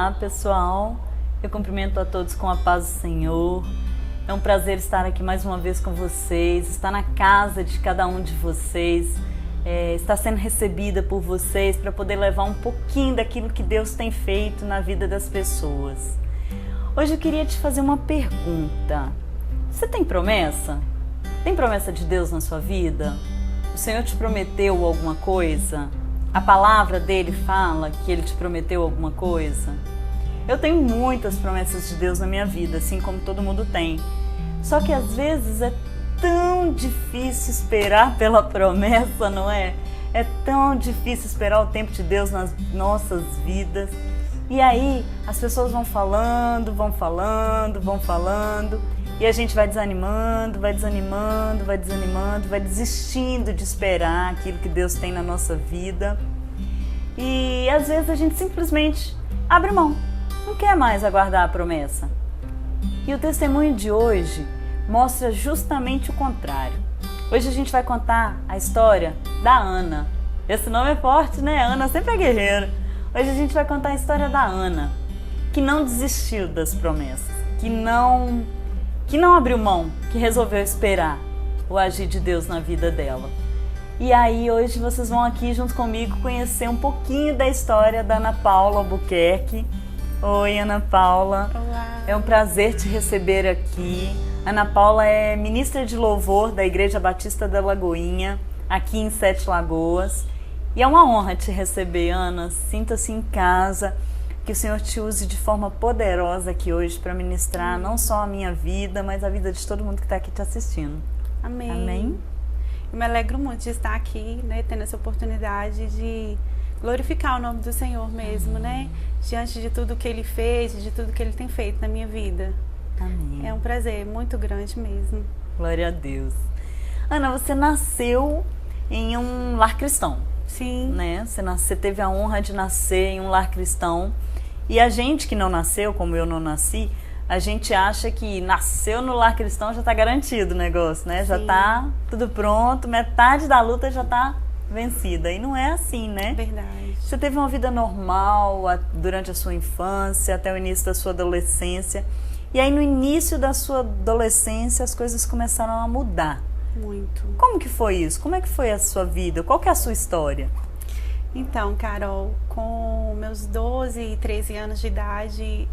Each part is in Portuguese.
Olá, pessoal. Eu cumprimento a todos com a paz do Senhor. É um prazer estar aqui mais uma vez com vocês, estar na casa de cada um de vocês, estar sendo recebida por vocês para poder levar um pouquinho daquilo que Deus tem feito na vida das pessoas. Hoje eu queria te fazer uma pergunta. Você tem promessa? Tem promessa de Deus na sua vida? O Senhor te prometeu alguma coisa? A palavra dele fala que ele te prometeu alguma coisa? Eu tenho muitas promessas de Deus na minha vida, assim como todo mundo tem. Só que às vezes é tão difícil esperar pela promessa, não é? É tão difícil esperar o tempo de Deus nas nossas vidas. E aí as pessoas vão falando, e a gente vai desanimando, vai desistindo de esperar aquilo que Deus tem na nossa vida. E às vezes a gente simplesmente abre mão, não quer mais aguardar a promessa. E o testemunho de hoje mostra justamente o contrário. Hoje a gente vai contar a história da Ana. Esse nome é forte, né? Ana sempre é guerreira. Hoje a gente vai contar a história da Ana, que não desistiu das promessas, que não abriu mão, que resolveu esperar o agir de Deus na vida dela. E aí hoje vocês vão aqui junto comigo conhecer um pouquinho da história da Ana Paula Albuquerque. Oi, Ana Paula. Olá. É um prazer te receber aqui. Ana Paula é ministra de louvor da Igreja Batista da Lagoinha, aqui em Sete Lagoas. E é uma honra te receber, Ana. Sinta-se em casa. Que o Senhor te use de forma poderosa aqui hoje para ministrar não só a minha vida, mas a vida de todo mundo que está aqui te assistindo. Amém. Amém? Eu me alegro muito de estar aqui, né, tendo essa oportunidade de glorificar o nome do Senhor mesmo, né? Diante de tudo que Ele fez, de tudo que Ele tem feito na minha vida. Amém. É um prazer muito grande mesmo. Glória a Deus. Ana, você nasceu em um lar cristão. Sim. Né? Você teve a honra de nascer em um lar cristão. E a gente que não nasceu, como eu não nasci, a gente acha que nasceu no lar cristão já está garantido o negócio, né? Sim. Já está tudo pronto, metade da luta já está vencida. E não é assim, né? Verdade. Você teve uma vida normal durante a sua infância, até o início da sua adolescência. E aí no início da sua adolescência as coisas começaram a mudar. Muito. Como que foi isso? Como é que foi a sua vida? Qual que é a sua história? Então, Carol, com meus 12 e 13 anos de idade,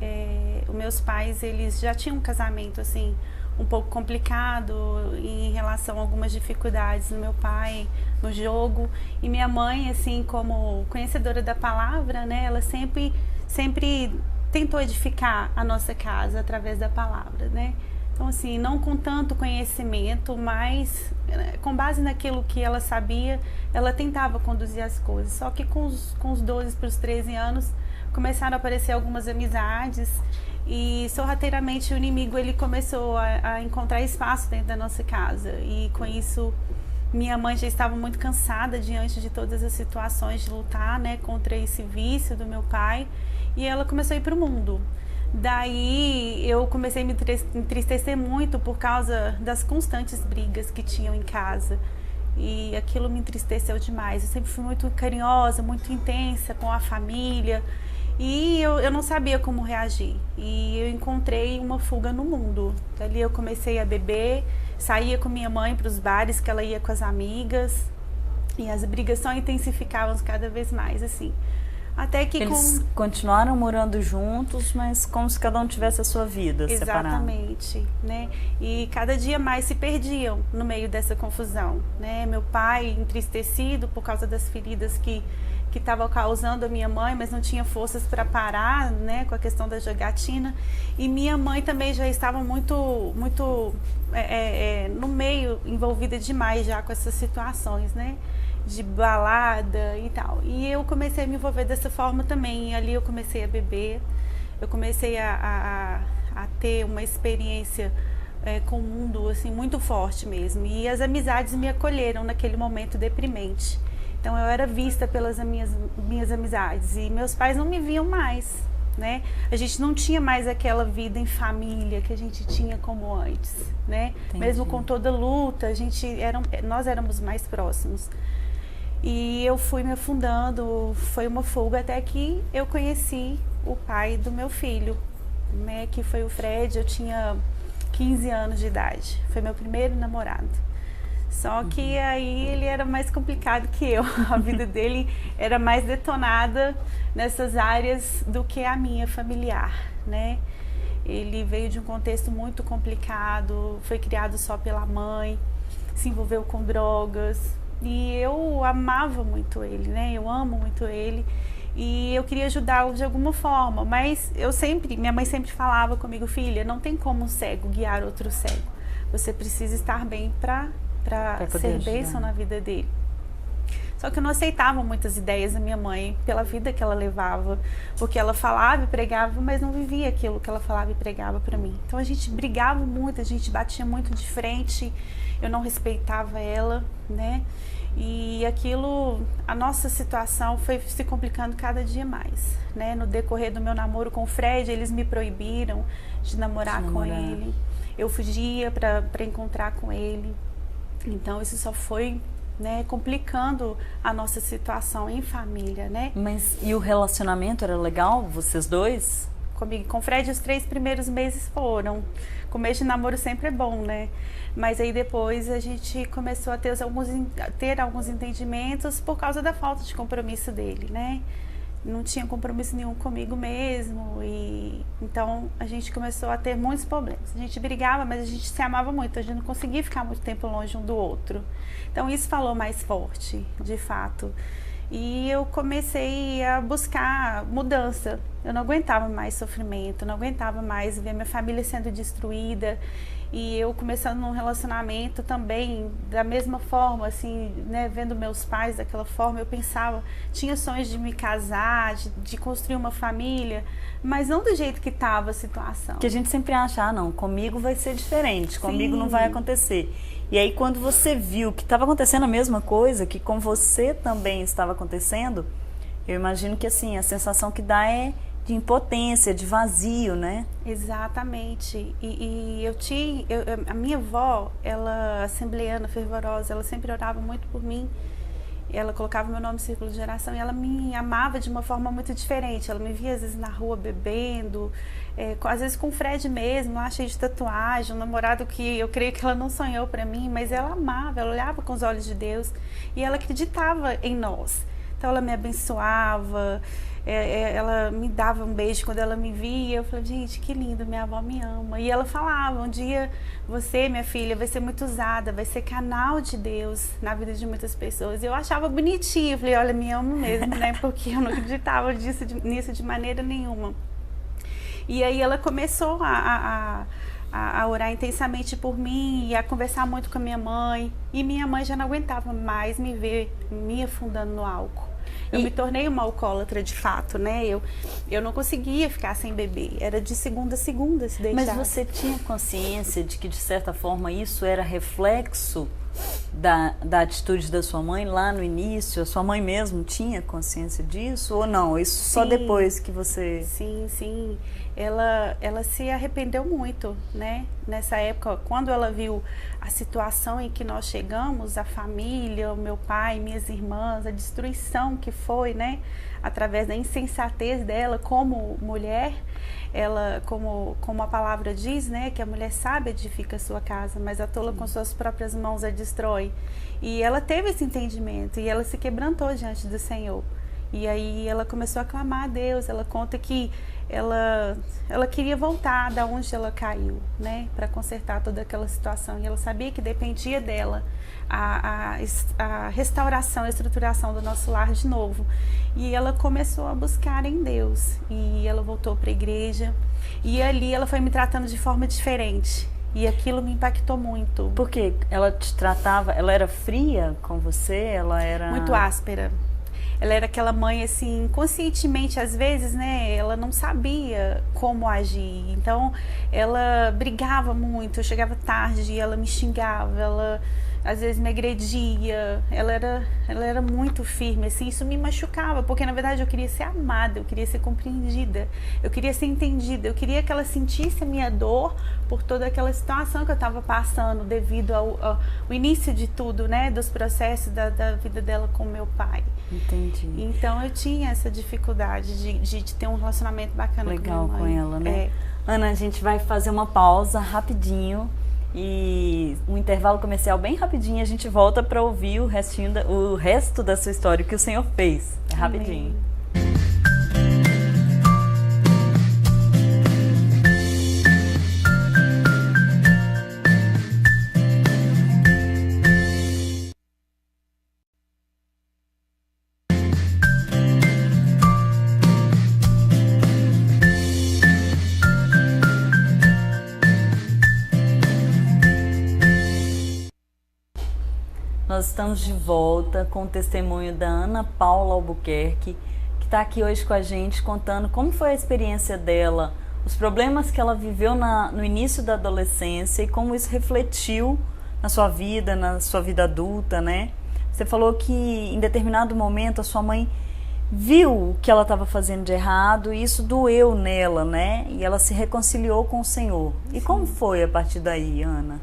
os meus pais, eles já tinham um casamento, assim, um pouco complicado em relação a algumas dificuldades no meu pai, no jogo. E minha mãe, assim, como conhecedora da palavra, né, ela sempre tentou edificar a nossa casa através da palavra, né? Então, assim, não com tanto conhecimento, mas com base naquilo que ela sabia, ela tentava conduzir as coisas. Só que com os 12 para os 13 anos, começaram a aparecer algumas amizades e, sorrateiramente, o inimigo ele começou a encontrar espaço dentro da nossa casa. E, com isso, minha mãe já estava muito cansada diante de todas as situações de lutar, né, contra esse vício do meu pai. E ela começou a ir para o mundo. Daí eu comecei a me entristecer muito por causa das constantes brigas que tinham em casa. E aquilo me entristeceu demais. Eu sempre fui muito carinhosa, muito intensa com a família. E eu não sabia como reagir. E eu encontrei uma fuga no mundo. Dali eu comecei a beber, saía com minha mãe para os bares que ela ia com as amigas. E as brigas só intensificavam cada vez mais, assim. Até que eles continuaram morando juntos, mas como se cada um tivesse a sua vida separada. Exatamente, né? E cada dia mais se perdiam no meio dessa confusão, né? Meu pai entristecido por causa das feridas que estavam causando a minha mãe, mas não tinha forças para parar, né? Com a questão da jogatina. E minha mãe também já estava muito no meio, envolvida demais já com essas situações, né? De balada e tal. E eu comecei a me envolver dessa forma também. E ali eu comecei a beber, eu comecei a ter uma experiência com o mundo assim, muito forte mesmo. E as amizades me acolheram naquele momento deprimente. Então eu era vista pelas minhas amizades e meus pais não me viam mais, né? A gente não tinha mais aquela vida em família que a gente tinha como antes, né? Entendi. Mesmo com toda luta, nós éramos mais próximos. E eu fui me afundando, foi uma fuga até que eu conheci o pai do meu filho, né, que foi o Fred. Eu tinha 15 anos de idade, foi meu primeiro namorado. Só que aí ele era mais complicado que eu, a vida dele era mais detonada nessas áreas do que a minha familiar, né? Ele veio de um contexto muito complicado, foi criado só pela mãe, se envolveu com drogas, e eu amava muito ele, né? Eu amo muito ele e eu queria ajudá-lo de alguma forma, mas minha mãe sempre falava comigo: filha, não tem como um cego guiar outro cego, você precisa estar bem para ser bênção na vida dele. Só que eu não aceitava muitas ideias da minha mãe pela vida que ela levava, porque ela falava e pregava, mas não vivia aquilo que ela falava e pregava para mim. Então a gente brigava muito, a gente batia muito de frente, eu não respeitava ela, né? E aquilo, a nossa situação foi se complicando cada dia mais, né? No decorrer do meu namoro com o Fred, eles me proibiram de namorar com ele. Eu fugia para encontrar com ele. Então isso só foi, né, complicando a nossa situação em família, né? Mas e o relacionamento era legal, vocês dois? Comigo, com o Fred, os 3 primeiros meses foram. Começo de namoro sempre é bom, né? Mas aí depois a gente começou a ter alguns entendimentos por causa da falta de compromisso dele, né? Não tinha compromisso nenhum comigo mesmo, e então a gente começou a ter muitos problemas. A gente brigava, mas a gente se amava muito, a gente não conseguia ficar muito tempo longe um do outro. Então isso falou mais forte, de fato. E eu comecei a buscar mudança. Eu não aguentava mais sofrimento, não aguentava mais ver minha família sendo destruída. E eu começando num relacionamento também da mesma forma, assim, né, vendo meus pais daquela forma, eu pensava, tinha sonhos de me casar, de construir uma família, mas não do jeito que estava a situação. Que a gente sempre acha, não, comigo vai ser diferente, comigo não vai acontecer. E aí quando você viu que estava acontecendo a mesma coisa, que com você também estava acontecendo, eu imagino que assim, a sensação que dá é de impotência, de vazio, né? Exatamente. A minha avó, ela, assembleana, fervorosa, ela sempre orava muito por mim. Ela colocava meu nome no círculo de oração e ela me amava de uma forma muito diferente. Ela me via às vezes na rua bebendo, às vezes com o Fred mesmo, lá cheio de tatuagem, um namorado que eu creio que ela não sonhou para mim, mas ela amava, ela olhava com os olhos de Deus e ela acreditava em nós. Então ela me abençoava, ela me dava um beijo quando ela me via. Eu falei, gente, que lindo, minha avó me ama. E ela falava, um dia você, minha filha, vai ser muito usada, vai ser canal de Deus na vida de muitas pessoas. E eu achava bonitinho, eu falei, olha, me amo mesmo, né? Porque eu não acreditava nisso de maneira nenhuma. E aí ela começou a orar intensamente por mim e a conversar muito com a minha mãe. E minha mãe já não aguentava mais me ver me afundando no álcool. Eu me tornei uma alcoólatra de fato, né? Eu não conseguia ficar sem beber. Era de segunda a segunda se deixar. Mas você tinha consciência de que, de certa forma, isso era reflexo da atitude da sua mãe lá no início? A sua mãe mesmo tinha consciência disso ou não? Isso só depois que você... Sim. Ela se arrependeu muito, né? Nessa época, quando ela viu a situação em que nós chegamos, a família, o meu pai, minhas irmãs, a destruição que foi, né? Através da insensatez dela como mulher, ela, como a palavra diz, né? Que a mulher sábia edifica a sua casa, mas a tola com suas próprias mãos a destrói. E ela teve esse entendimento e ela se quebrantou diante do Senhor. E aí ela começou a clamar a Deus. Ela conta que ela queria voltar da onde ela caiu, né, para consertar toda aquela situação. E ela sabia que dependia dela a restauração, a estruturação do nosso lar de novo. E ela começou a buscar em Deus. E ela voltou para a igreja. E ali ela foi me tratando de forma diferente. E aquilo me impactou muito. Porque ela te tratava, ela era fria com você? Ela era... Muito áspera. Ela era aquela mãe, assim, conscientemente, às vezes, né, ela não sabia como agir. Então, ela brigava muito, eu chegava tarde, ela me xingava, ela às vezes me agredia. Ela era muito firme, assim, isso me machucava, porque na verdade eu queria ser amada, eu queria ser compreendida, eu queria ser entendida, eu queria que ela sentisse a minha dor por toda aquela situação que eu estava passando devido ao início de tudo, né, dos processos da vida dela com meu pai. Entendi. Então eu tinha essa dificuldade de ter um relacionamento bacana legal com minha mãe. Com ela, né? É. Ana, a gente vai fazer uma pausa rapidinho e um intervalo comercial bem rapidinho. A gente volta para ouvir o resto da sua história, o que o Senhor fez. É rapidinho. Amém. Nós estamos de volta com o testemunho da Ana Paula Albuquerque, que está aqui hoje com a gente contando como foi a experiência dela, os problemas que ela viveu no início da adolescência e como isso refletiu na sua vida adulta, né? Você falou que em determinado momento a sua mãe viu o que ela estava fazendo de errado e isso doeu nela, né? E ela se reconciliou com o Senhor. E como foi a partir daí, Ana?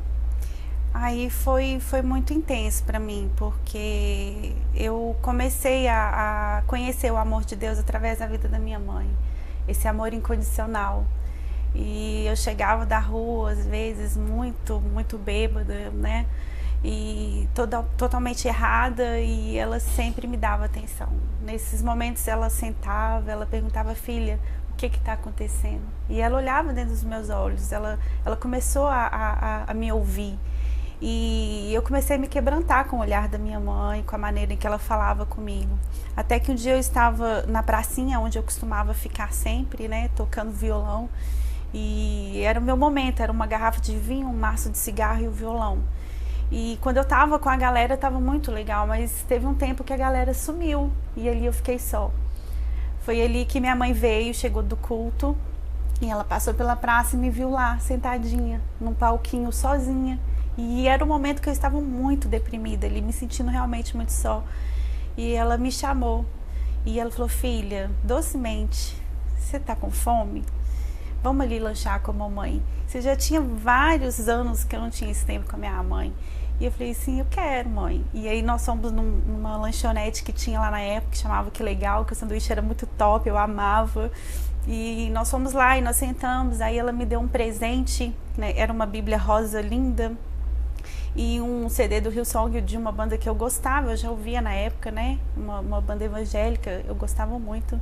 Aí foi muito intenso para mim, porque eu comecei a conhecer o amor de Deus através da vida da minha mãe, esse amor incondicional. E eu chegava da rua, às vezes, muito bêbada, né? E totalmente errada, e ela sempre me dava atenção. Nesses momentos ela sentava, ela perguntava: filha, o que está acontecendo? E ela olhava dentro dos meus olhos, ela começou a me ouvir. E eu comecei a me quebrantar com o olhar da minha mãe, com a maneira em que ela falava comigo. Até que um dia eu estava na pracinha, onde eu costumava ficar sempre, né, tocando violão. E era o meu momento, era uma garrafa de vinho, um maço de cigarro e o violão. E quando eu estava com a galera, estava muito legal, mas teve um tempo que a galera sumiu e ali eu fiquei só. Foi ali que minha mãe veio, chegou do culto, e ela passou pela praça e me viu lá, sentadinha, num palquinho, sozinha. E era um momento que eu estava muito deprimida ali, me sentindo realmente muito só. E ela me chamou e ela falou: filha, docemente, você tá com fome? Vamos ali lanchar com a mamãe. Você já tinha vários anos que eu não tinha esse tempo com a minha mãe. E eu falei: sim, eu quero, mãe. E aí nós fomos numa lanchonete que tinha lá na época, que chamava Que Legal, que o sanduíche era muito top, eu amava. E nós fomos lá e nós sentamos, aí ela me deu um presente, né? Era uma Bíblia rosa linda e um CD do Hillsong de uma banda que eu gostava, eu já ouvia na época, né? Uma banda evangélica, eu gostava muito.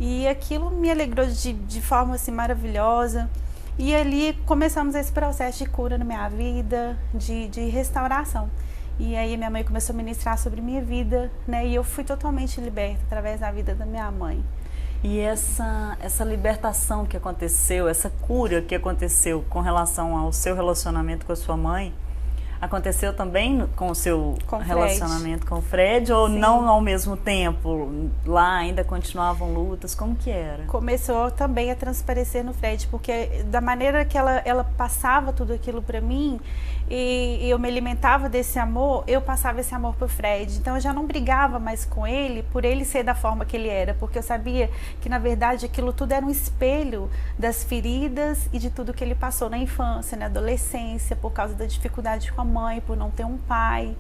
E aquilo me alegrou de forma assim maravilhosa. E ali começamos esse processo de cura na minha vida, de restauração. E aí minha mãe começou a ministrar sobre minha vida, né? E eu fui totalmente liberta através da vida da minha mãe. E essa libertação que aconteceu, essa cura que aconteceu com relação ao seu relacionamento com a sua mãe, aconteceu também com o seu relacionamento com o Fred, ou sim, não ao mesmo tempo? Lá ainda continuavam lutas? Como que era? Começou também a transparecer no Fred, porque da maneira que ela passava tudo aquilo para mim, e eu me alimentava desse amor, eu passava esse amor pro Fred. Então eu já não brigava mais com ele por ele ser da forma que ele era, porque eu sabia que na verdade aquilo tudo era um espelho das feridas e de tudo que ele passou na infância, na adolescência, por causa da dificuldade com a mãe, por não ter um pai.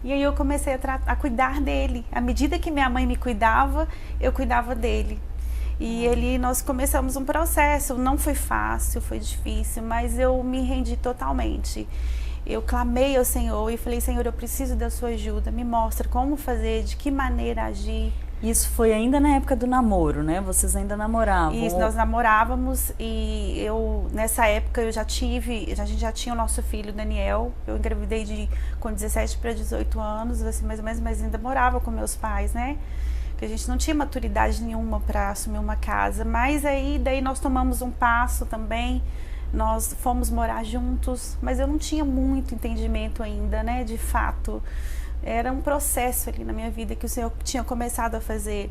E aí eu comecei a cuidar dele. À medida que minha mãe me cuidava, eu cuidava dele. E ali nós começamos um processo. Não foi fácil, foi difícil, mas eu me rendi totalmente. Eu clamei ao Senhor e falei: Senhor, eu preciso da sua ajuda, me mostra como fazer, de que maneira agir. Isso foi ainda na época do namoro, né? Vocês ainda namoravam? Isso, nós namorávamos e eu, nessa época, a gente já tinha o nosso filho, Daniel. Eu engravidei com 17 para 18 anos, assim, mais ou menos, mas ainda morava com meus pais, né? Porque a gente não tinha maturidade nenhuma para assumir uma casa. Mas daí nós tomamos um passo também, nós fomos morar juntos, mas eu não tinha muito entendimento ainda, né? De fato. Era um processo ali na minha vida que o Senhor tinha começado a fazer.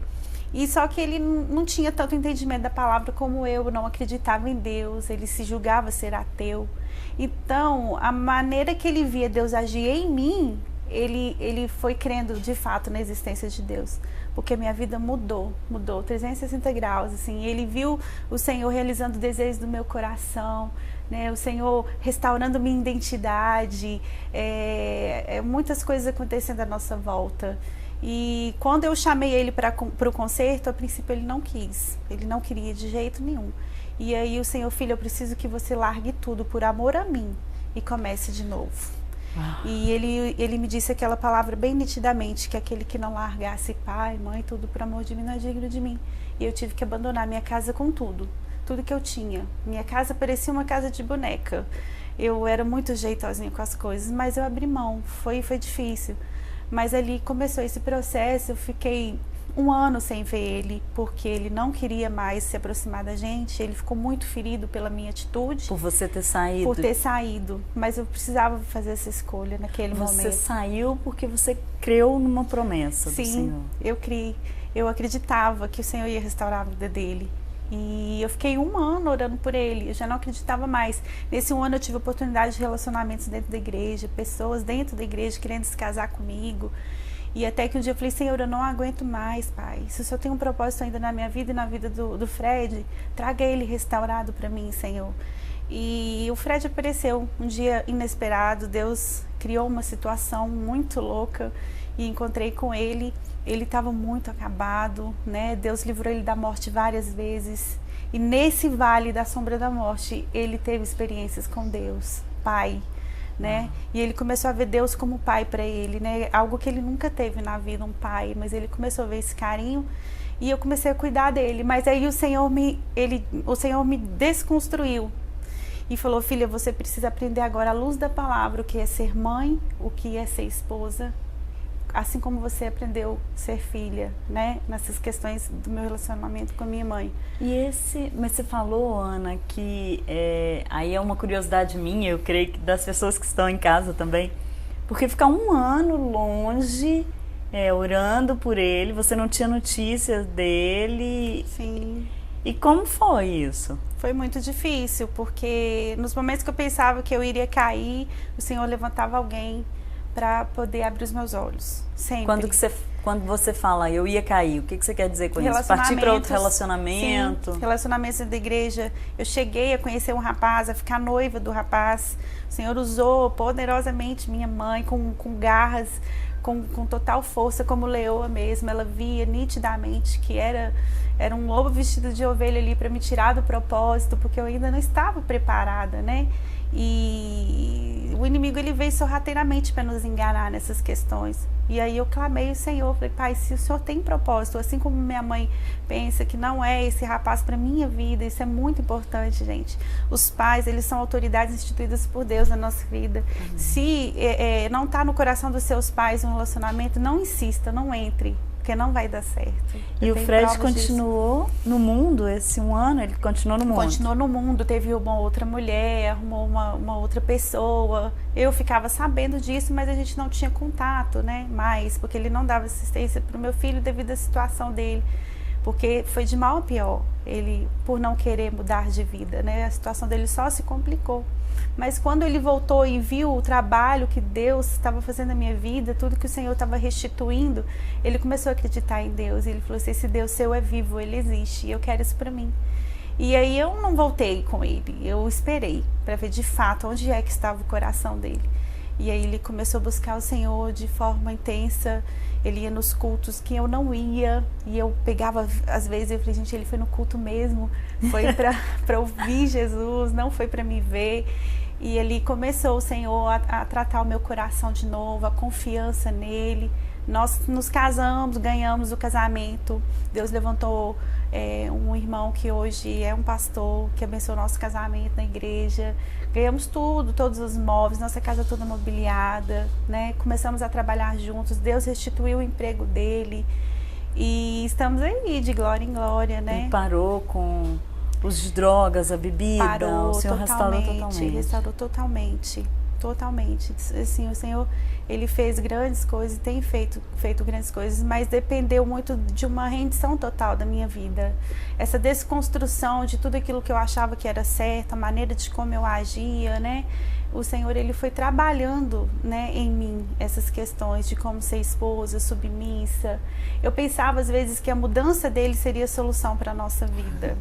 E só que ele não tinha tanto entendimento da palavra como eu não acreditava em Deus, ele se julgava ser ateu. Então, a maneira que ele via Deus agir em mim, ele foi crendo de fato na existência de Deus, porque minha vida mudou 360 graus, assim. Ele viu o Senhor realizando desejos do meu coração, né? O Senhor restaurando minha identidade, muitas coisas acontecendo à nossa volta. E quando eu chamei ele para o concerto, a princípio ele não quis, ele não queria de jeito nenhum. E aí o Senhor, filho, eu preciso que você largue tudo por amor a mim e comece de novo. E ele me disse aquela palavra bem nitidamente, que aquele que não largasse pai, mãe, tudo por amor de mim não é digno de mim. E eu tive que abandonar minha casa com tudo que eu tinha. Minha casa parecia uma casa de boneca. Eu era muito jeitosinha com as coisas, mas eu abri mão, foi difícil. Mas ali começou esse processo, eu fiquei 1 ano sem ver ele, porque ele não queria mais se aproximar da gente, ele ficou muito ferido pela minha atitude. Por você ter saído? Por ter saído, mas eu precisava fazer essa escolha naquele momento. Você saiu porque você creu numa promessa do Senhor? Sim, eu criei, eu acreditava que o Senhor ia restaurar a vida dele. E eu fiquei 1 ano orando por ele, eu já não acreditava mais. Nesse 1 ano eu tive oportunidade de relacionamentos dentro da igreja, pessoas dentro da igreja querendo se casar comigo. E até que um dia eu falei, Senhor, eu não aguento mais, Pai. Se o Senhor tem um propósito ainda na minha vida e na vida do Fred, traga ele restaurado para mim, Senhor. E o Fred apareceu um dia inesperado, Deus criou uma situação muito louca e encontrei com ele. Ele estava muito acabado, né? Deus livrou ele da morte várias vezes. E nesse vale da sombra da morte, ele teve experiências com Deus, Pai, né? E ele começou a ver Deus como pai para ele, né? Algo que ele nunca teve na vida, um pai, mas ele começou a ver esse carinho e eu comecei a cuidar dele. Mas aí o Senhor me desconstruiu e falou, filha, você precisa aprender agora à luz da palavra o que é ser mãe, o que é ser esposa, assim como você aprendeu a ser filha, né? Nessas questões do meu relacionamento com a minha mãe. Mas você falou, Ana, que aí é uma curiosidade minha, eu creio que das pessoas que estão em casa também, porque ficar 1 ano longe, orando por ele, você não tinha notícias dele. Sim. E como foi isso? Foi muito difícil, porque nos momentos que eu pensava que eu iria cair, o Senhor levantava alguém para poder abrir os meus olhos, sempre. Quando você fala, eu ia cair, o que você quer dizer com isso? Partir para outro relacionamento? Sim, relacionamentos da igreja. Eu cheguei a conhecer um rapaz, a ficar noiva do rapaz. O Senhor usou poderosamente minha mãe, com garras, com total força, como leoa mesmo. Ela via nitidamente que era um lobo vestido de ovelha ali para me tirar do propósito, porque eu ainda não estava preparada, né? E o inimigo, ele veio sorrateiramente para nos enganar nessas questões. E aí eu clamei ao Senhor, falei, Pai, se o Senhor tem propósito, assim como minha mãe pensa que não é esse rapaz para minha vida, isso é muito importante, gente. Os pais, eles são autoridades instituídas por Deus na nossa vida. Se não está no coração dos seus pais um relacionamento, não insista, não entre, porque não vai dar certo. E o Fred continuou no mundo esse 1 ano? Ele continuou no mundo? Continuou no mundo, teve uma outra mulher, arrumou uma outra pessoa. Eu ficava sabendo disso, mas a gente não tinha contato, né? Mais, porque ele não dava assistência para o meu filho devido à situação dele. Porque foi de mal a pior, ele por não querer mudar de vida, né? A situação dele só se complicou. Mas quando ele voltou e viu o trabalho que Deus estava fazendo na minha vida, tudo que o Senhor estava restituindo, ele começou a acreditar em Deus. E ele falou assim, esse Deus seu é vivo, ele existe, e eu quero isso para mim. E aí eu não voltei com ele, eu esperei para ver de fato onde é que estava o coração dele. E aí ele começou a buscar o Senhor de forma intensa. Ele ia nos cultos que eu não ia, e eu pegava, às vezes, eu falei, gente, ele foi no culto mesmo, foi para ouvir Jesus, não foi para me ver. E ali começou o Senhor a tratar o meu coração de novo, a confiança nele. Nós nos casamos, ganhamos o casamento. Deus levantou um irmão que hoje é um pastor, que abençoou o nosso casamento na igreja. Ganhamos tudo, todos os móveis, nossa casa toda mobiliada, né? Começamos a trabalhar juntos, Deus restituiu o emprego dele e estamos aí de glória em glória, né? E parou com os drogas, a bebida, parou, o Senhor restaurou totalmente. Restaurou totalmente. Totalmente. Assim, o Senhor, Ele fez grandes coisas, tem feito grandes coisas, mas dependeu muito de uma rendição total da minha vida. Essa desconstrução de tudo aquilo que eu achava que era certo, a maneira de como eu agia, né? O Senhor, Ele foi trabalhando, né, em mim essas questões de como ser esposa, submissa. Eu pensava às vezes que a mudança dele seria a solução para a nossa vida.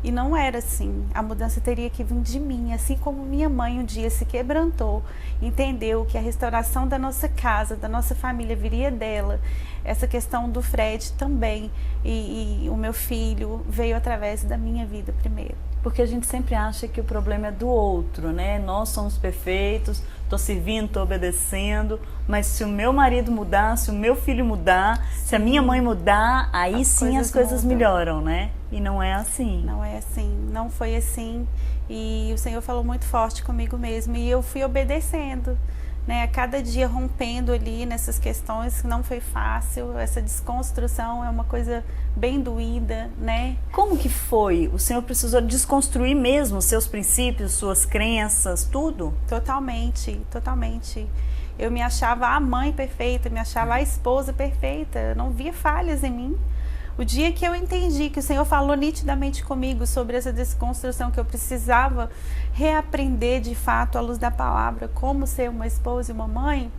E não era assim. A mudança teria que vir de mim, assim como minha mãe um dia se quebrantou, entendeu que a restauração da nossa casa, da nossa família viria dela. Essa questão do Fred também, e o meu filho veio através da minha vida primeiro. Porque a gente sempre acha que o problema é do outro, né? Nós somos perfeitos, estou servindo, estou obedecendo, mas se o meu marido mudar, se o meu filho mudar, se a minha mãe mudar, aí sim as coisas melhoram, né? E não é assim. Não é assim, não foi assim. E o Senhor falou muito forte comigo mesmo, e eu fui obedecendo, né? A cada dia rompendo ali nessas questões, que não foi fácil. Essa desconstrução é uma coisa bem doída, né? Como que foi? O Senhor precisou desconstruir mesmo seus princípios, suas crenças, tudo? Totalmente, totalmente. Eu me achava a mãe perfeita, me achava a esposa perfeita, eu não via falhas em mim. O dia que eu entendi que o Senhor falou nitidamente comigo sobre essa desconstrução, que eu precisava reaprender de fato, à luz da palavra, como ser uma esposa e uma mãe,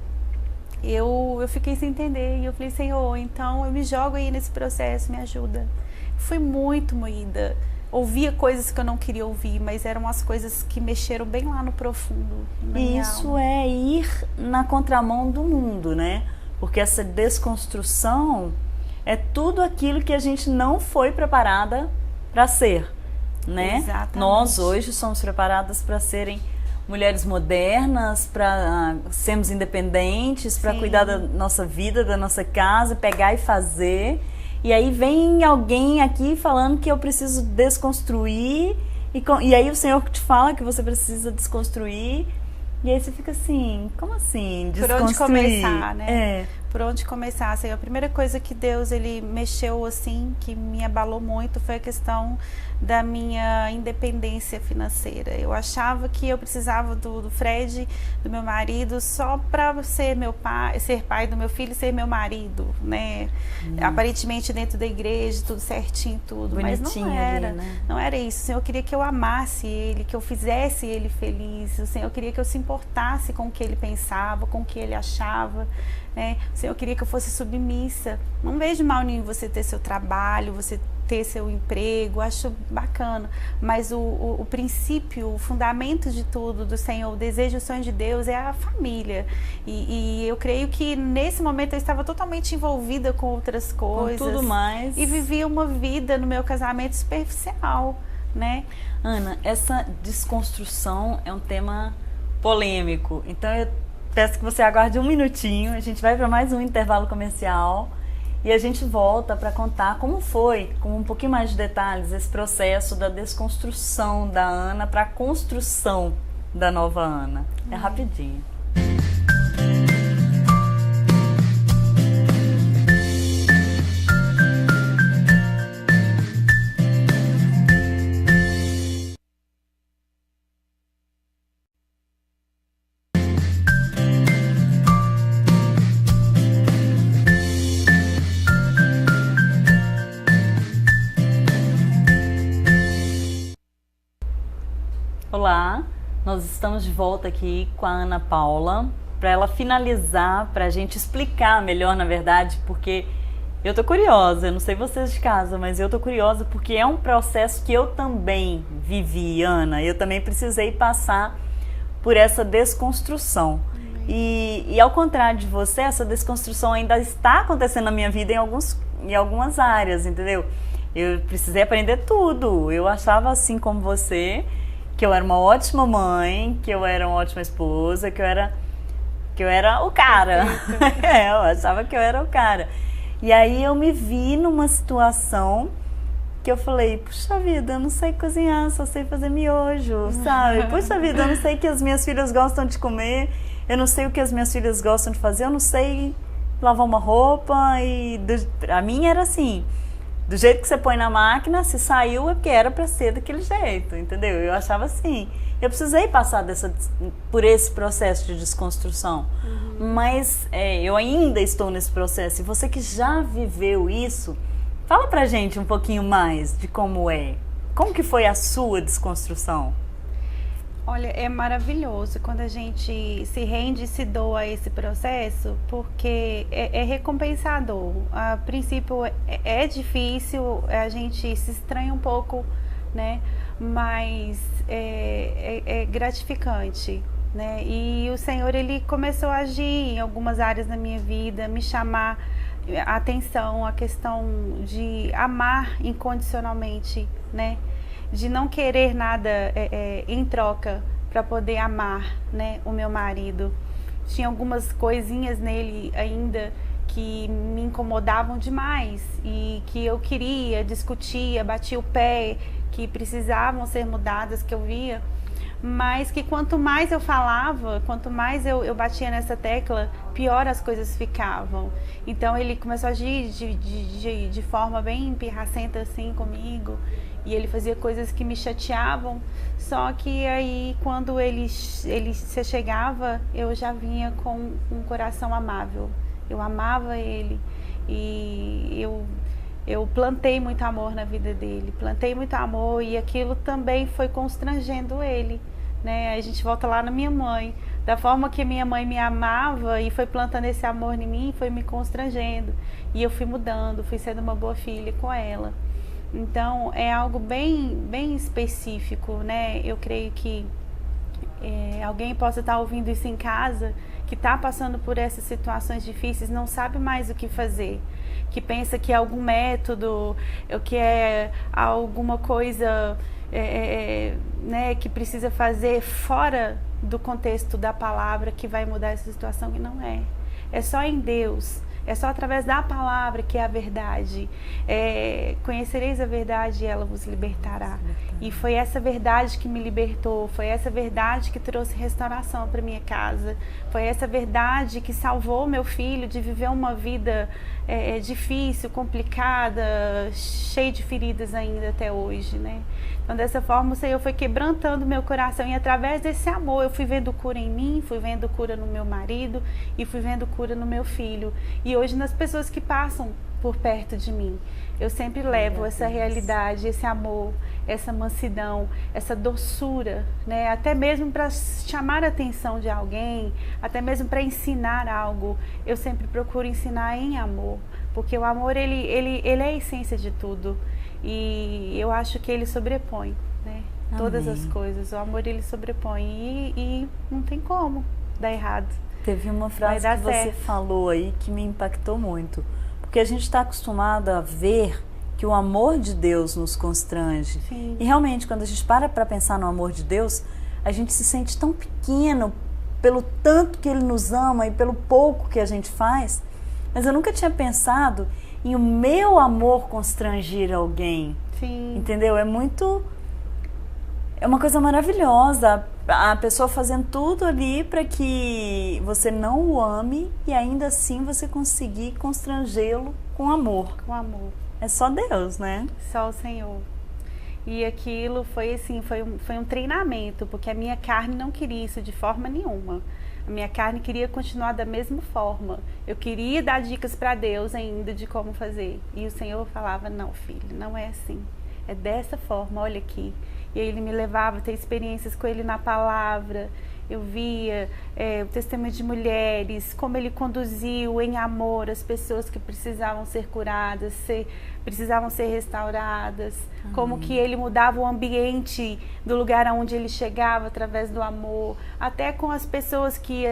eu fiquei sem entender. E eu falei, Senhor, então eu me jogo aí nesse processo, me ajuda. Fui muito moída. Ouvia coisas que eu não queria ouvir, mas eram as coisas que mexeram bem lá no profundo. Isso é ir na contramão do mundo, né? Porque essa desconstrução é tudo aquilo que a gente não foi preparada para ser, né? Exatamente. Nós hoje somos preparadas para serem mulheres modernas, para sermos independentes, para cuidar da nossa vida, da nossa casa, pegar e fazer. E aí vem alguém aqui falando que eu preciso desconstruir, e aí o Senhor te fala que você precisa desconstruir, e aí você fica assim, como assim, desconstruir? Por onde começar, né? Por onde começar? Assim, a primeira coisa que Deus, Ele mexeu assim, que me abalou muito, foi a questão da minha independência financeira. Eu achava que eu precisava do Fred, do meu marido, só para ser meu pai, ser pai do meu filho, ser meu marido, né? Aparentemente dentro da igreja, tudo certinho, tudo. Bonitinho, mas não era, ali, né? Não era isso. O Senhor queria que eu amasse Ele, que eu fizesse Ele feliz. O Senhor queria que eu se importasse com o que Ele pensava, com o que Ele achava, né? O Senhor queria que eu fosse submissa. Não vejo mal em você ter seu trabalho, você ter seu emprego, acho bacana, mas o princípio, o fundamento de tudo do Senhor, o desejo, o sonho de Deus é a família, e eu creio que nesse momento eu estava totalmente envolvida com outras coisas, com tudo mais, e vivia uma vida no meu casamento superficial, né? Ana, essa desconstrução é um tema polêmico, então eu peço que você aguarde um minutinho, a gente vai para mais um intervalo comercial e a gente volta para contar como foi, com um pouquinho mais de detalhes, esse processo da desconstrução da Ana para a construção da nova Ana. É rapidinho. Olá, nós estamos de volta aqui com a Ana Paula para ela finalizar, para a gente explicar melhor, na verdade, porque eu tô curiosa, eu não sei vocês de casa, mas eu tô curiosa porque é um processo que eu também vivi, Ana, eu também precisei passar por essa desconstrução. E ao contrário de você, essa desconstrução ainda está acontecendo na minha vida em algumas áreas, entendeu? Eu precisei aprender tudo, eu achava assim como você, que eu era uma ótima mãe, que eu era uma ótima esposa, que eu era o cara. Eu achava que eu era o cara. E aí eu me vi numa situação que eu falei, puxa vida, eu não sei cozinhar, só sei fazer miojo, sabe? Puxa vida, eu não sei o que as minhas filhas gostam de comer, eu não sei o que as minhas filhas gostam de fazer, eu não sei lavar uma roupa. E a minha era assim, Do jeito que você põe na máquina, se saiu é porque era para ser daquele jeito, entendeu? Eu achava assim. Eu precisei passar por esse processo de desconstrução. Mas eu ainda estou nesse processo. E você que já viveu isso, fala pra gente um pouquinho mais de como é. Como que foi a sua desconstrução? Olha, é maravilhoso quando a gente se rende e se doa a esse processo, porque é recompensador. A princípio é difícil, a gente se estranha um pouco, né? Mas é gratificante, né? E o Senhor, Ele começou a agir em algumas áreas da minha vida, me chamar a atenção, a questão de amar incondicionalmente, né? De não querer nada em troca para poder amar, né, o meu marido. Tinha algumas coisinhas nele ainda que me incomodavam demais e que eu queria, discutia, batia o pé, que precisavam ser mudadas, que eu via, mas que quanto mais eu falava, quanto mais eu batia nessa tecla, pior as coisas ficavam. Então ele começou a agir de forma bem pirracenta assim comigo, e ele fazia coisas que me chateavam, só que aí quando ele se chegava, eu já vinha com um coração amável. Eu amava ele e eu plantei muito amor na vida dele, plantei muito amor, e aquilo também foi constrangendo ele, né? A gente volta lá na minha mãe, da forma que minha mãe me amava e foi plantando esse amor em mim, foi me constrangendo, e eu fui mudando, fui sendo uma boa filha com ela. Então é algo bem específico, né? Eu creio que alguém possa estar ouvindo isso em casa, que está passando por essas situações difíceis, não sabe mais o que fazer, que pensa que é algum método, que é alguma coisa né, que precisa fazer fora do contexto da palavra que vai mudar essa situação, e não é. É só em Deus. É só através da palavra que é a verdade. Conhecereis a verdade e ela vos libertará. E foi essa verdade que me libertou, foi essa verdade que trouxe restauração para minha casa, foi essa verdade que salvou meu filho de viver uma vida difícil, complicada, cheia de feridas ainda até hoje, né? Então dessa forma o Senhor foi quebrantando meu coração, e através desse amor eu fui vendo cura em mim, fui vendo cura no meu marido e fui vendo cura no meu filho. E hoje nas pessoas que passam por perto de mim, eu sempre levo essa realidade, esse amor, essa mansidão, essa doçura, né? Até mesmo para chamar a atenção de alguém, até mesmo para ensinar algo, eu sempre procuro ensinar em amor, porque o amor ele é a essência de tudo, e eu acho que ele sobrepõe, né? Todas as coisas. O amor ele sobrepõe e não tem como dar errado. Teve uma frase que você falou aí que me impactou muito, porque a gente está acostumado a ver que o amor de Deus nos constrange. Sim. E realmente, quando a gente para pensar no amor de Deus, a gente se sente tão pequeno pelo tanto que Ele nos ama e pelo pouco que a gente faz. Mas eu nunca tinha pensado em o meu amor constranger alguém. Sim. Entendeu? É uma coisa maravilhosa. A pessoa fazendo tudo ali para que você não o ame e ainda assim você conseguir constrangê-lo com amor. Com amor. É só Deus, né? Só o Senhor. E aquilo foi assim, foi um treinamento, porque a minha carne não queria isso de forma nenhuma. A minha carne queria continuar da mesma forma. Eu queria dar dicas para Deus ainda de como fazer. E o Senhor falava, não, filho, não é assim. É dessa forma, olha aqui. E aí ele me levava a ter experiências com ele na palavra. Eu via o testemunho de mulheres, como ele conduziu em amor as pessoas que precisavam ser curadas, precisavam ser restauradas. Como que ele mudava o ambiente do lugar aonde ele chegava através do amor. Até com as pessoas que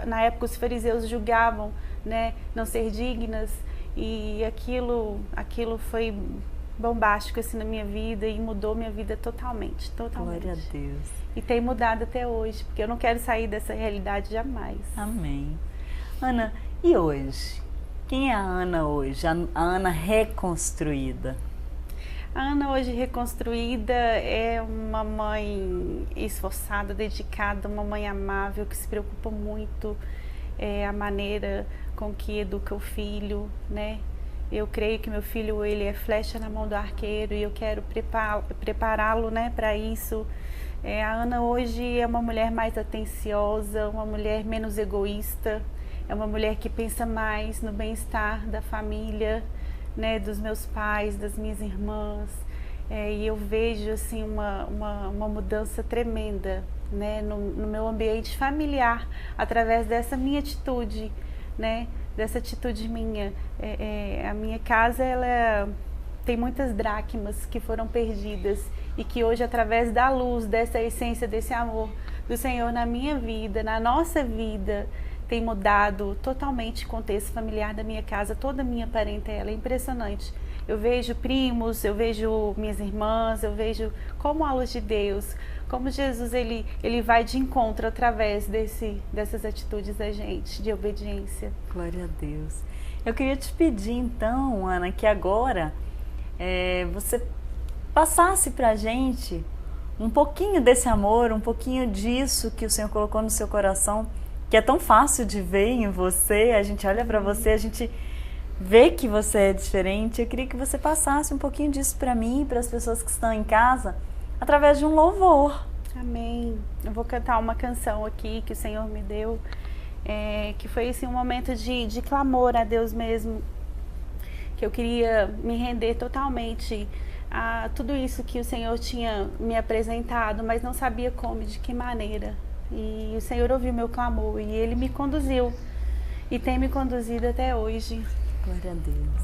na época os fariseus julgavam, né, não ser dignas. E aquilo foi bombástico assim na minha vida e mudou minha vida totalmente. Glória a Deus. E tem mudado até hoje, porque eu não quero sair dessa realidade jamais. Amém. Ana, e hoje? Quem é a Ana hoje? A Ana reconstruída? A Ana hoje reconstruída é uma mãe esforçada, dedicada, uma mãe amável, que se preocupa muito a maneira com que educa o filho, né? Eu creio que meu filho, ele é flecha na mão do arqueiro e eu quero prepará-lo, né, para isso. A Ana hoje é uma mulher mais atenciosa, uma mulher menos egoísta, é uma mulher que pensa mais no bem-estar da família, né, dos meus pais, das minhas irmãs. E eu vejo assim uma mudança tremenda, né, no meu ambiente familiar, através dessa minha atitude, né, dessa atitude minha. A minha casa, ela tem muitas dracmas que foram perdidas e que hoje, através da luz, dessa essência, desse amor do Senhor na minha vida, na nossa vida, tem mudado totalmente o contexto familiar da minha casa, toda a minha parentela. É impressionante. Eu vejo primos, eu vejo minhas irmãs, eu vejo como a luz de Deus, como Jesus ele vai de encontro através dessas atitudes da gente, de obediência. Glória a Deus. Eu queria te pedir então, Ana, que agora você passasse para a gente um pouquinho desse amor, um pouquinho disso que o Senhor colocou no seu coração, que é tão fácil de ver em você. A gente olha para você, a gente vê que você é diferente. Eu queria que você passasse um pouquinho disso para mim e para as pessoas que estão em casa, através de um louvor. Amém. Eu vou cantar uma canção aqui que o Senhor me deu, que foi assim, um momento de clamor a Deus mesmo, que eu queria me render totalmente a tudo isso que o Senhor tinha me apresentado, mas não sabia como e de que maneira. E o Senhor ouviu meu clamor e Ele me conduziu e tem me conduzido até hoje. Glória a Deus.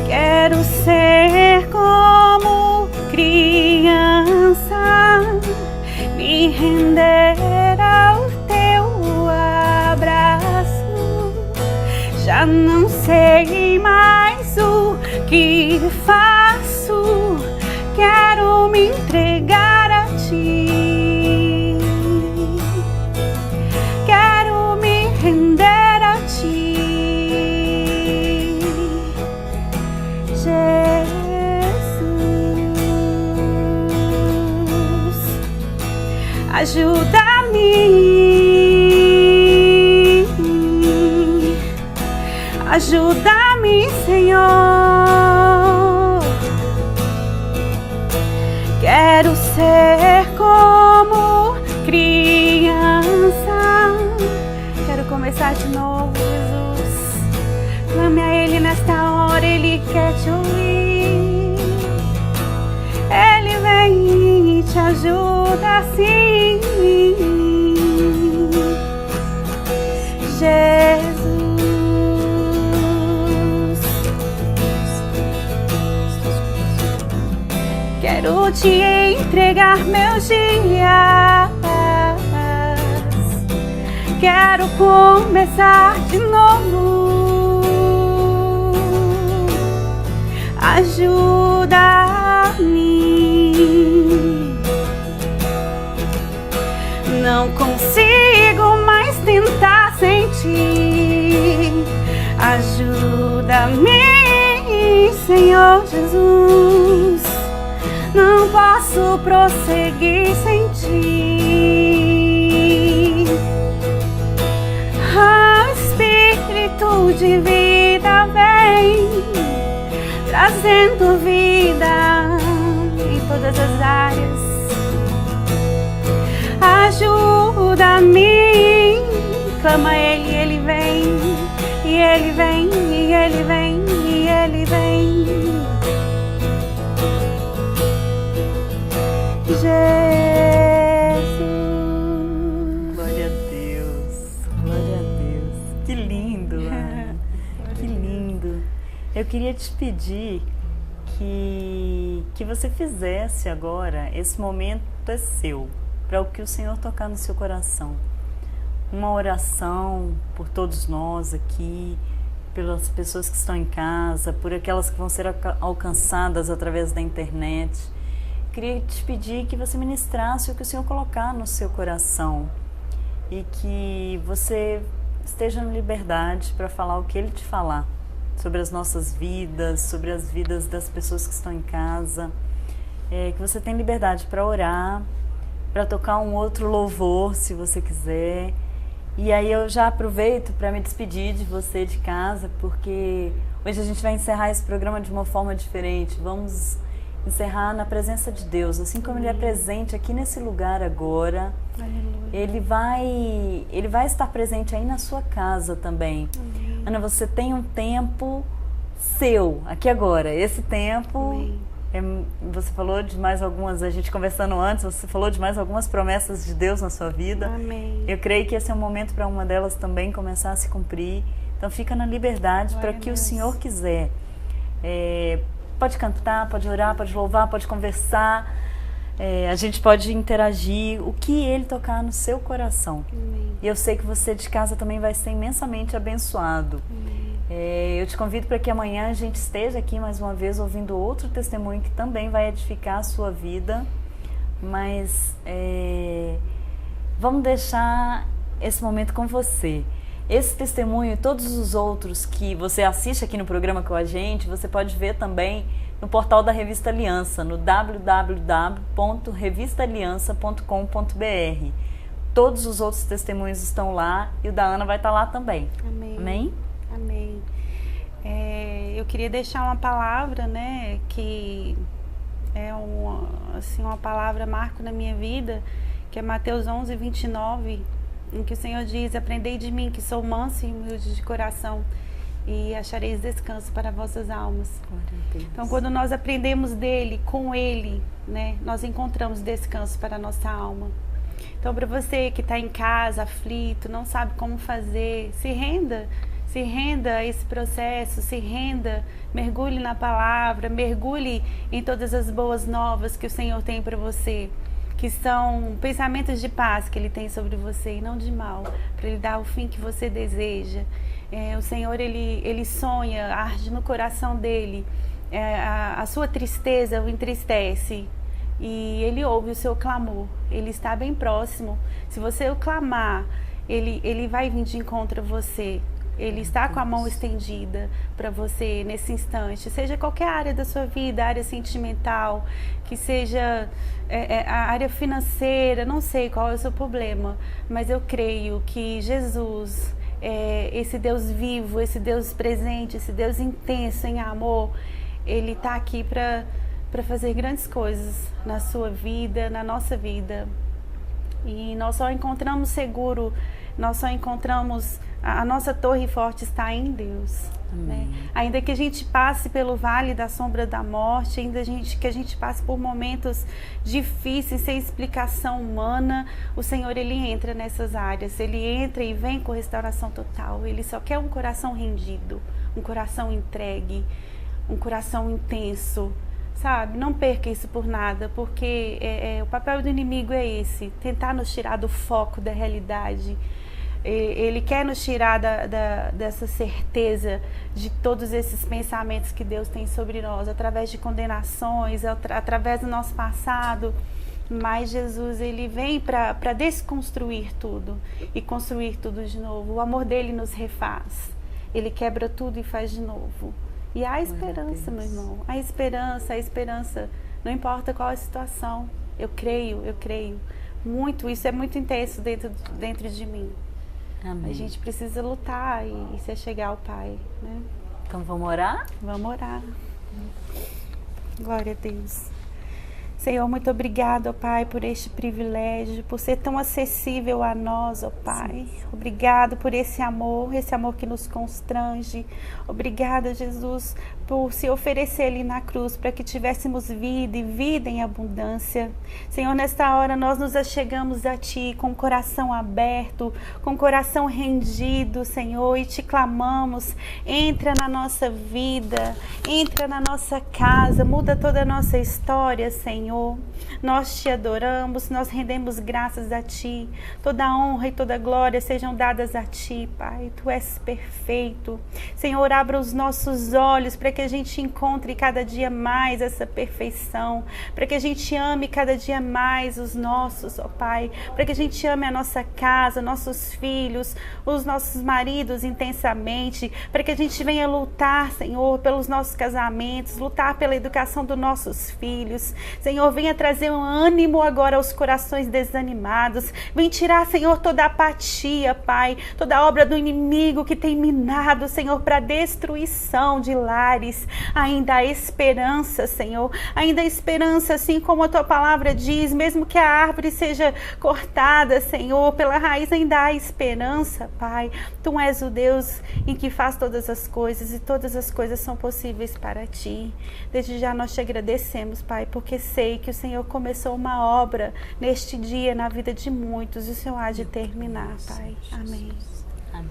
Quero ser como criança, me render ao teu abraço. Já não sei mais o que faço, quero me entregar a ti. Quero me render a ti, Jesus. Ajuda-me, ajuda-me, Senhor. Quero ser como criança. Quero começar de novo, Jesus. Clame a Ele nesta hora, Ele quer te ouvir. Ele vem e te ajuda assim. Jesus. Quero te entregar meus dias. Quero começar de novo. Ajuda-me. Não consigo mais tentar sentir. Ajuda-me, Senhor Jesus. Não posso prosseguir sem ti. Espírito de vida vem, trazendo vida em todas as áreas. Ajuda-me, clama a Ele, Ele vem, e Ele vem, e Ele vem, e Ele vem. Jesus. Glória a Deus, glória a Deus. Que lindo, Ana. Que lindo. Eu queria te pedir que você fizesse agora, esse momento é seu, para o que o Senhor tocar no seu coração. Uma oração por todos nós aqui, pelas pessoas que estão em casa, por aquelas que vão ser alcançadas através da internet. Queria te pedir que você ministrasse o que o Senhor colocar no seu coração e que você esteja na liberdade para falar o que Ele te falar. sobre as nossas vidas, sobre as vidas das pessoas que estão em casa. Que você tem liberdade para orar, para tocar um outro louvor, se você quiser. E aí eu já aproveito para me despedir de você de casa, porque hoje a gente vai encerrar esse programa de uma forma diferente. Vamos encerrar na presença de Deus, assim como Ele é presente aqui nesse lugar agora. Ele vai estar presente aí na sua casa também. Amém. Ana, você tem um tempo seu, aqui agora. Esse tempo, você falou de mais algumas, a gente conversando antes, você falou de mais algumas promessas de Deus na sua vida. Amém. Eu creio que esse é um momento para uma delas também começar a se cumprir. Então fica na liberdade para que o Senhor quiser. Pode cantar, pode orar, pode louvar, pode conversar. A gente pode interagir, o que Ele tocar no seu coração. Amém. E eu sei que você de casa também vai ser imensamente abençoado. Eu te convido para que amanhã a gente esteja aqui mais uma vez ouvindo outro testemunho que também vai edificar a sua vida. Mas vamos deixar esse momento com você. Esse testemunho e todos os outros que você assiste aqui no programa com a gente, você pode ver também no portal da Revista Aliança, no www.revistaaliança.com.br. Todos os outros testemunhos estão lá e o da Ana vai estar lá também. Amém. Amém? Amém. Eu queria deixar uma palavra, né, que é uma palavra marco na minha vida, que é Mateus 11:29, em que o Senhor diz: aprendei de mim, que sou manso e humilde de coração, e achareis descanso para vossas almas. Então, quando nós aprendemos dele, com ele, né, nós encontramos descanso para a nossa alma. Então, para você que está em casa, aflito, não sabe como fazer, se renda a esse processo, se renda, mergulhe na palavra, mergulhe em todas as boas novas que o Senhor tem para você, que são pensamentos de paz que Ele tem sobre você e não de mal, para Ele dar o fim que você deseja. O Senhor, Ele sonha, arde no coração dEle, a sua tristeza o entristece e Ele ouve o seu clamor, Ele está bem próximo. Se você o clamar, Ele vai vir de encontro a você. Ele está com a mão estendida para você nesse instante, seja qualquer área da sua vida, área sentimental, que seja a área financeira, não sei qual é o seu problema, mas eu creio que Jesus, esse Deus vivo, esse Deus presente, esse Deus intenso em amor, Ele está aqui para fazer grandes coisas na sua vida, na nossa vida. E nós só encontramos seguro, nós só encontramos... A nossa torre forte está em Deus. Né? Ainda que a gente passe pelo vale da sombra da morte, ainda que a gente passe por momentos difíceis, sem explicação humana, o Senhor, Ele entra nessas áreas. Ele entra e vem com restauração total. Ele só quer um coração rendido, um coração entregue, um coração intenso. Sabe? Não perca isso por nada, porque o papel do inimigo é esse, tentar nos tirar do foco da realidade. Ele quer nos tirar dessa certeza de todos esses pensamentos que Deus tem sobre nós, através de condenações, através do nosso passado. Mas Jesus, Ele vem para desconstruir tudo e construir tudo de novo. O amor dele nos refaz. Ele quebra tudo e faz de novo. E há esperança, meu irmão. Há esperança. Não importa qual a situação. Eu creio. Muito, isso é muito intenso dentro de mim. Amém. A gente precisa lutar e se chegar ao Pai, né? Então vamos orar? Vamos orar. Glória a Deus. Senhor, muito obrigado, ó Pai, por este privilégio, por ser tão acessível a nós, ó Pai. Sim. Obrigado por esse amor que nos constrange. Obrigada, Jesus, por se oferecer ali na cruz para que tivéssemos vida e vida em abundância. Senhor, nesta hora nós nos achegamos a Ti com o coração aberto, com o coração rendido, Senhor, e Te clamamos, entra na nossa vida, entra na nossa casa, muda toda a nossa história, Senhor. Senhor. Nós te adoramos, nós rendemos graças a Ti. Toda honra e toda glória sejam dadas a Ti, Pai. Tu és perfeito. Senhor, abra os nossos olhos para que a gente encontre cada dia mais essa perfeição, para que a gente ame cada dia mais os nossos, ó Pai, para que a gente ame a nossa casa, nossos filhos, os nossos maridos intensamente, para que a gente venha lutar, Senhor, pelos nossos casamentos, lutar pela educação dos nossos filhos. Senhor, venha trazer um ânimo agora aos corações desanimados. Vem tirar, Senhor, toda a apatia, Pai, toda a obra do inimigo que tem minado, Senhor, para destruição de lares. Ainda há esperança, Senhor, ainda há esperança, assim como a Tua palavra diz, mesmo que a árvore seja cortada, Senhor, pela raiz, ainda há esperança, Pai. Tu és o Deus em que faz todas as coisas e todas as coisas são possíveis para Ti. Desde já nós te agradecemos, Pai, porque sei que o Senhor começou uma obra neste dia na vida de muitos e o Senhor há de terminar, Pai. Amém. Amém.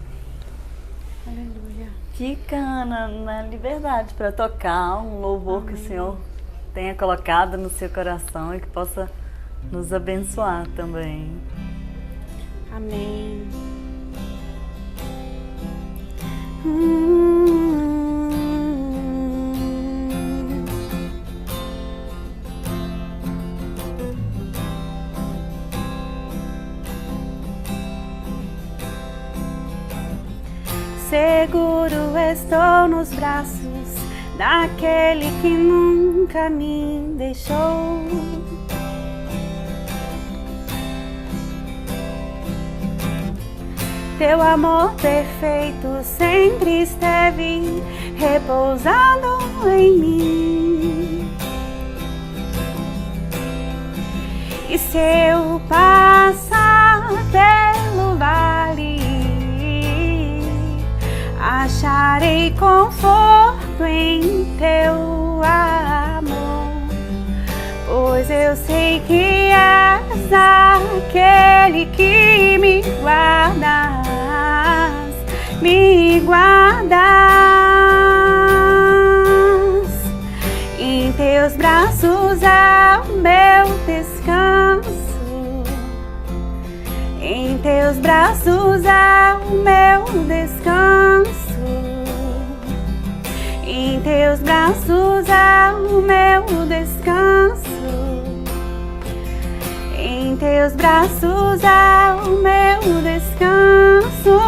Aleluia. Fica, Ana, na liberdade para tocar um louvor que o Senhor tenha colocado no seu coração e que possa nos abençoar também. Amém. Seguro estou nos braços daquele que nunca me deixou. Teu amor perfeito sempre esteve repousando em mim. E se eu passar pelo vale, acharei conforto em Teu amor, pois eu sei que és aquele que me guardas, me guardas. Em Teus braços há o meu descanso, em Teus braços há o meu descanso, em Teus braços há o meu descanso, em Teus braços há o meu descanso.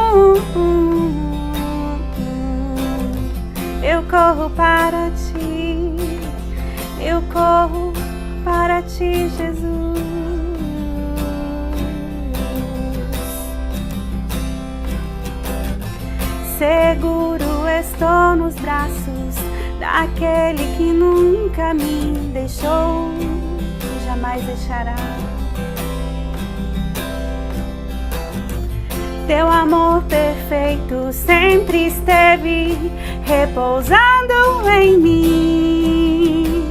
Eu corro para Ti, eu corro para Ti, Jesus. Seguro estou nos braços daquele que nunca me deixou e jamais deixará. Teu amor perfeito sempre esteve repousando em mim.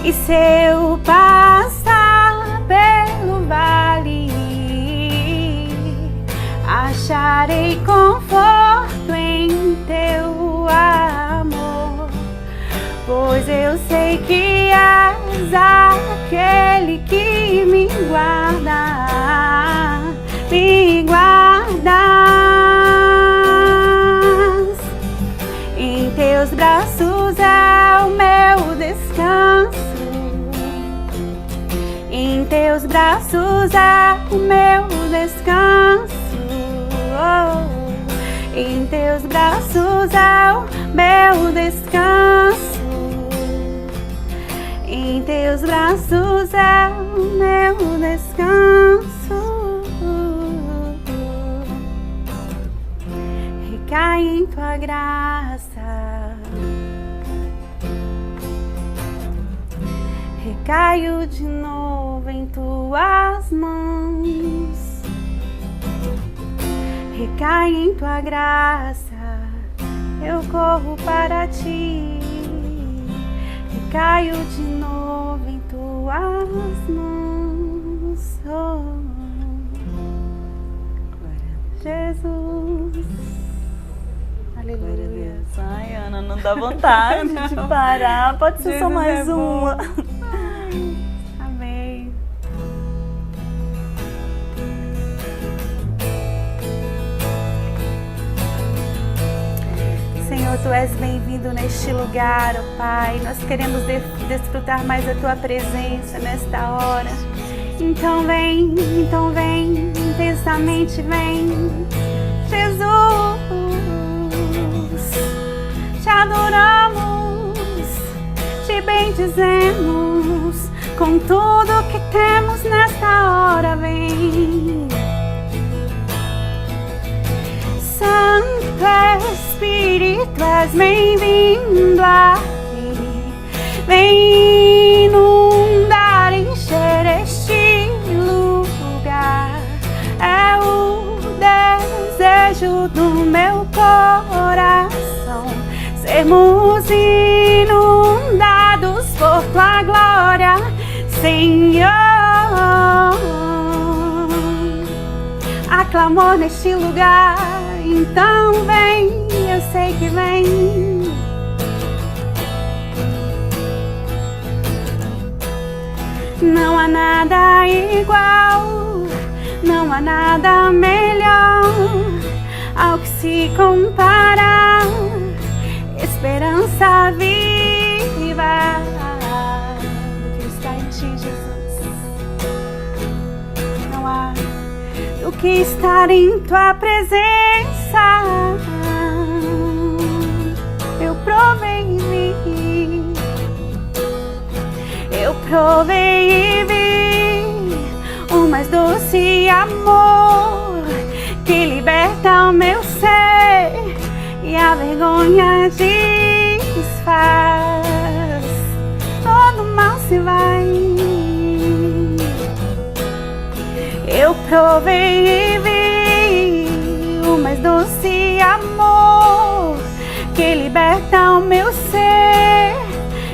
E se eu passar pelo vale, acharei conforto em Teu amor, pois eu sei que és aquele que me guarda, me guardas. Em Teus braços há o meu descanso, em Teus braços há o meu descanso. Em Teus braços há o meu descanso, em Teus braços há o meu descanso. Recai em Tua graça, recaio de novo em Tuas mãos. Recai em Tua graça, eu corro para Ti. Recaio de novo em Tuas mãos, oh, Jesus. Glória a Aleluia. Deus. Ai, Ana, não dá vontade de parar. Pode ser só Jesus mais é bom. uma. Amém. Senhor, Tu és bem-vindo neste lugar, ó Pai. Nós queremos desfrutar mais da Tua presença nesta hora. Então vem, intensamente vem. Jesus, Te adoramos, Te bendizemos. Com tudo que temos nesta hora, vem. Santo Espírito, és bem-vindo aqui. Vem inundar, encher este lugar. É o desejo do meu coração, sermos inundados por Tua glória, Senhor. Há clamor neste lugar, então vem, eu sei que vem. Não há nada igual, não há nada melhor ao que se compara. Esperança viva que está em Ti, Jesus. Não há do que estar em Tua presença. Eu provei e vi, eu provei e vi o mais doce amor que liberta o meu ser e a vergonha desfaz. Todo mal se vai. Eu provei e vi o mais doce amor que liberta o meu ser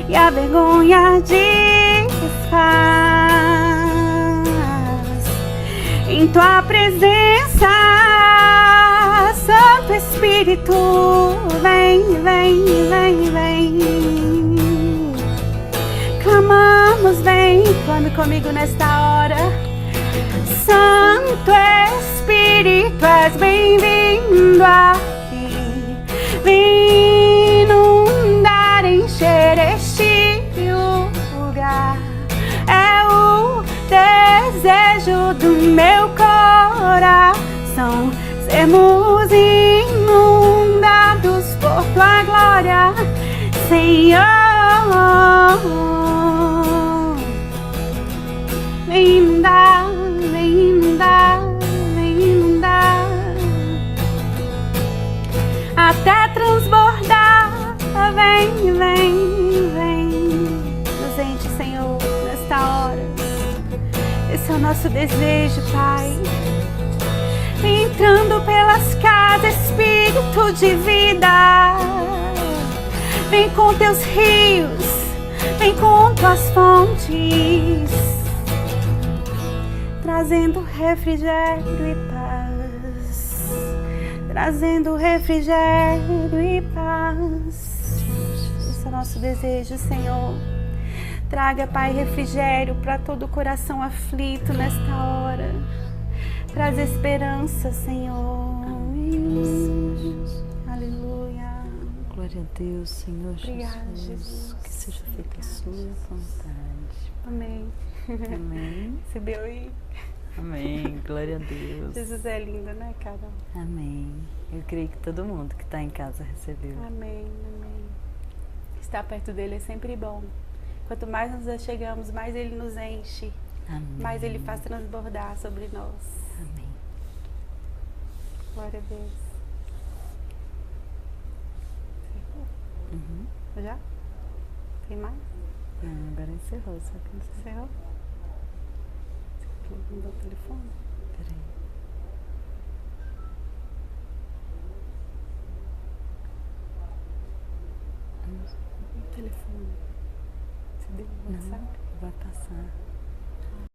e a vergonha desfaz. Em Tua presença, Santo Espírito, vem, vem, vem, vem. Clamamos, vem, clame comigo nesta hora. Santo Espírito, és bem-vindo aqui. Vem inundar, encher este lugar. É o desejo do meu coração, sermos inundados por Tua glória, Senhor. Vem inundar, vem inundar, vem inundar, até transbordar. Vem, vem, vem. Nos enche, Senhor, nesta hora. Esse é o nosso desejo, Pai. Entrando pelas casas, Espírito de vida. Vem com Teus rios, vem com Tuas fontes, trazendo refrigério e paz, trazendo refrigério e paz. Esse é o nosso desejo, Senhor. Traga, Pai, refrigério para todo o coração aflito nesta hora. Traz esperança, Senhor. Aleluia. Glória a Deus, Senhor. Obrigada, Jesus. Que seja feita a Sua vontade. Amém. Amém. Recebeu aí. Amém. Glória a Deus. Jesus é lindo, né, Carol? Amém. Eu creio que todo mundo que está em casa recebeu. Amém, amém. Estar perto dele é sempre bom. Quanto mais nos achegamos, mais ele nos enche. Amém. Mais ele faz transbordar sobre nós. Amém. Glória a Deus. Uhum. Já? Tem mais? Não, agora encerrou, só que não sei. Encerrou? Você mandou o telefone? Peraí. O telefone. Você deu o WhatsApp? Não, vai passar.